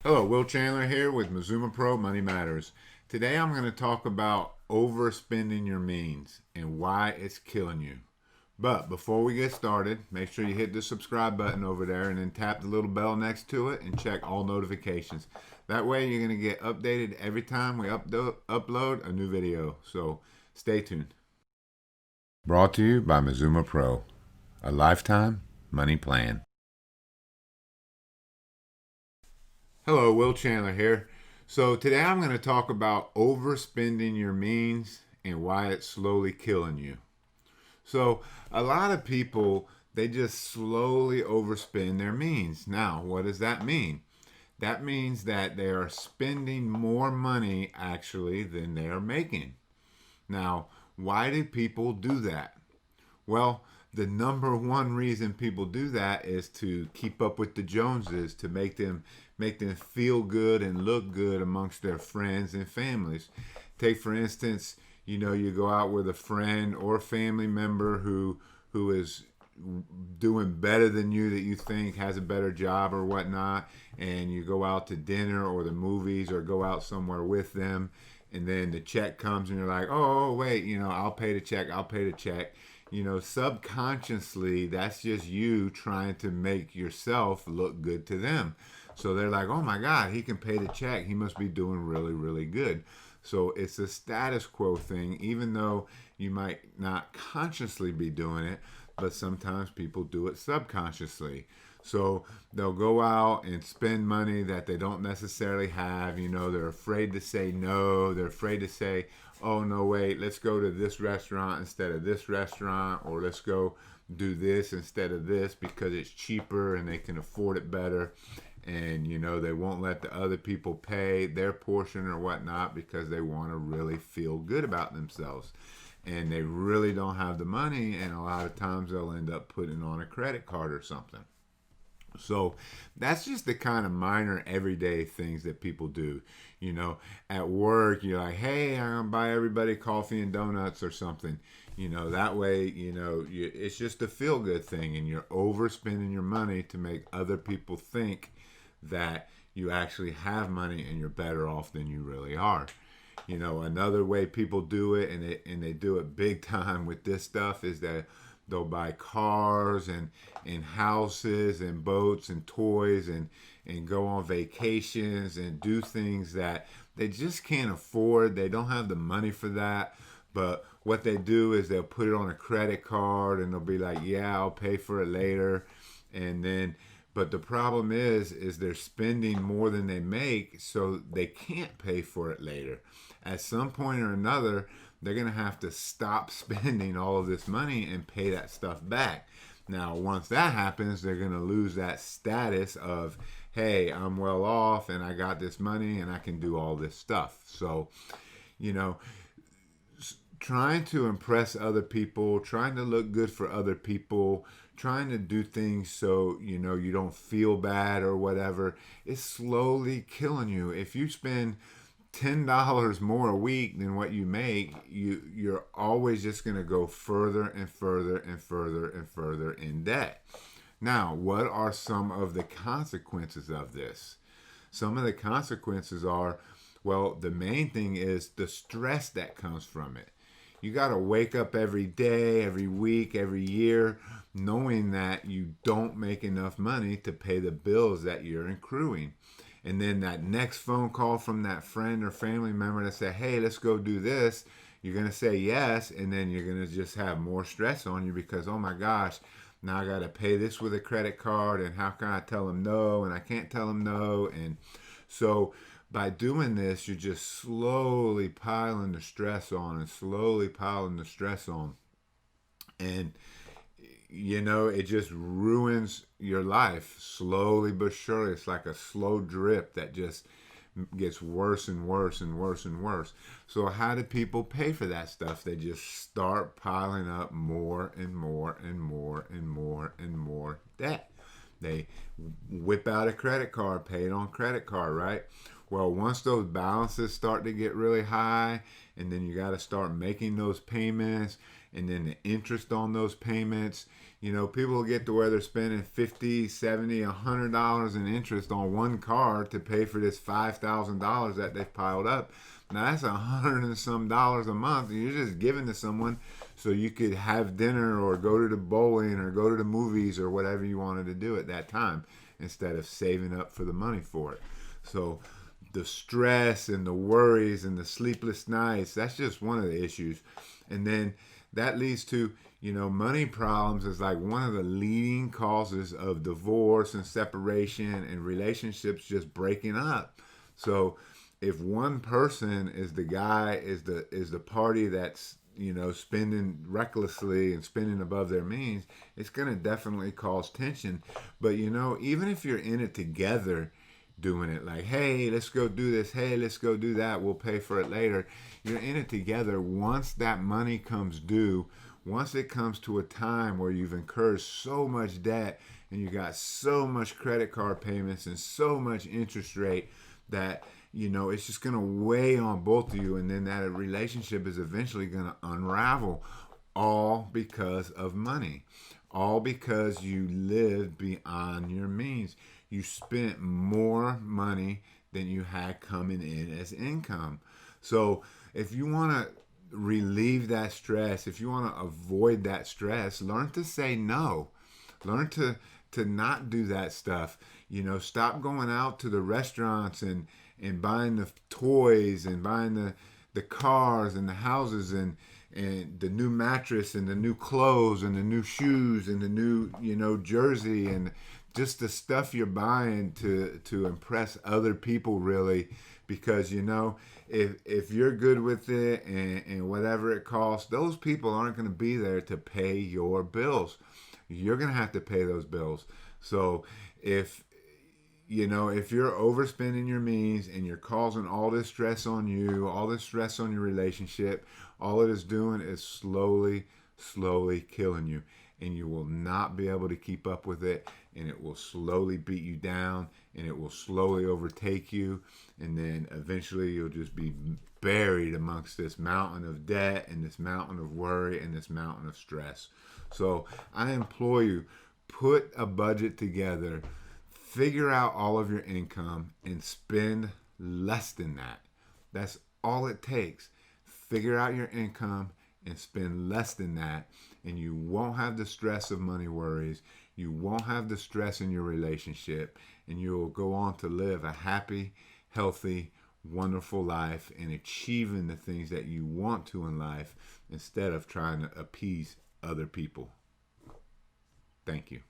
Hello, Will Chandler here with Mazuma Pro Money Matters. Today I'm going to talk about overspending your means and why it's killing you. But before we get started, make sure you hit the subscribe button over there and then tap the little bell next to it and check all notifications. That way you're going to get updated every time we upload a new video. So stay tuned. Brought to you by Mazuma Pro, a lifetime money plan. Hello, Will Chandler here. So, today I'm going to talk about overspending your means and why it's slowly killing you. So, a lot of people, they just slowly overspend their means. Now, what does that mean? That means that they are spending more money actually than they are making. Now, why do people do that? Well, the number one reason people do that is to keep up with the Joneses, to make them feel good and look good amongst their friends and families. Take for instance, you go out with a friend or family member who is doing better than you, that you think has a better job or whatnot, and you go out to dinner or the movies or go out somewhere with them, and then the check comes and you're like, oh wait, I'll pay the check, I'll pay the check. Subconsciously, that's just you trying to make yourself look good to them. So they're like, oh my God, he can pay the check, he must be doing really, really good. So it's a status quo thing, even though you might not consciously be doing it, but sometimes people do it subconsciously. So they'll go out and spend money that they don't necessarily have. They're afraid to say no. They're afraid to say, oh, no, wait, let's go to this restaurant instead of this restaurant, or let's go do this instead of this because it's cheaper and they can afford it better. And, they won't let the other people pay their portion or whatnot because they want to really feel good about themselves. And they really don't have the money, and a lot of times they'll end up putting on a credit card or something. So that's just the kind of minor everyday things that people do. At work, you're like, hey, I'm going to buy everybody coffee and donuts or something. That way, it's just a feel good thing, and you're overspending your money to make other people think that you actually have money and you're better off than you really are. Another way people do it, and they do it big time with this stuff, is that they'll buy cars and houses and boats and toys and go on vacations and do things that they just can't afford. They don't have the money for that. But what they do is they'll put it on a credit card and they'll be like, yeah, I'll pay for it later. And then, but the problem is they're spending more than they make, so they can't pay for it later. At some point or another, they're going to have to stop spending all of this money and pay that stuff back. Now, once that happens, they're going to lose that status of, hey, I'm well off and I got this money and I can do all this stuff. So, you know, trying to impress other people, trying to look good for other people, trying to do things so you don't feel bad or whatever, it's slowly killing you. If you spend $10 more a week than what you make, you're always just going to go further and further and further and further in debt. Now, what are some of the consequences of this? Some of the consequences are, well, the main thing is the stress that comes from it. You got to wake up every day, every week, every year, knowing that you don't make enough money to pay the bills that you're accruing. And then that next phone call from that friend or family member that say, hey, let's go do this, you're going to say yes, and then you're going to just have more stress on you because, oh my gosh, now I got to pay this with a credit card, and how can I tell them no, and I can't tell them no. And so by doing this, you're just slowly piling the stress on and slowly piling the stress on. And it just ruins your life slowly but surely. It's like a slow drip that just gets worse and worse and worse and worse. So how do people pay for that stuff? They just start piling up more and more and more and more and more debt. They whip out a credit card, pay it on credit card, right? Well, once those balances start to get really high, and then you got to start making those payments, and then the interest on those payments, people get to where they're spending 50, 70, $100 in interest on one car to pay for this $5,000 that they've piled up. Now that's $100 and some dollars a month, and you're just giving to someone so you could have dinner or go to the bowling or go to the movies or whatever you wanted to do at that time, instead of saving up for the money for it. So the stress and the worries and the sleepless nights, that's just one of the issues. And then that leads to, money problems is like one of the leading causes of divorce and separation and relationships just breaking up. So if one person is the party that's, spending recklessly and spending above their means, it's going to definitely cause tension. But, even if you're in it together, doing it like, hey, let's go do this, hey, let's go do that, we'll pay for it later. You're in it together. Once that money comes due, once it comes to a time where you've incurred so much debt and you got so much credit card payments and so much interest rate that, it's just going to weigh on both of you, and then that relationship is eventually going to unravel, all because of money, all because you lived beyond your means. You spent more money than you had coming in as income. So if you want to relieve that stress, if you want to avoid that stress, learn to say no. Learn to not do that stuff. Stop going out to the restaurants and buying the toys and buying the cars and the houses and the new mattress and the new clothes and the new shoes and the new, jersey and just the stuff you're buying to impress other people, really, because if you're good with it and whatever it costs, those people aren't going to be there to pay your bills. You're going to have to pay those bills. So if you're overspending your means and you're causing all this stress on you, all this stress on your relationship, all it is doing is slowly killing you, and you will not be able to keep up with it, and it will slowly beat you down, and it will slowly overtake you, and then eventually you'll just be buried amongst this mountain of debt and this mountain of worry and this mountain of stress. So I implore you, put a budget together, figure out all of your income, and spend less than that. That's all it takes. Figure out your income and spend less than that, and you won't have the stress of money worries. You won't have the stress in your relationship, and you'll go on to live a happy, healthy, wonderful life and achieving the things that you want to in life instead of trying to appease other people. Thank you.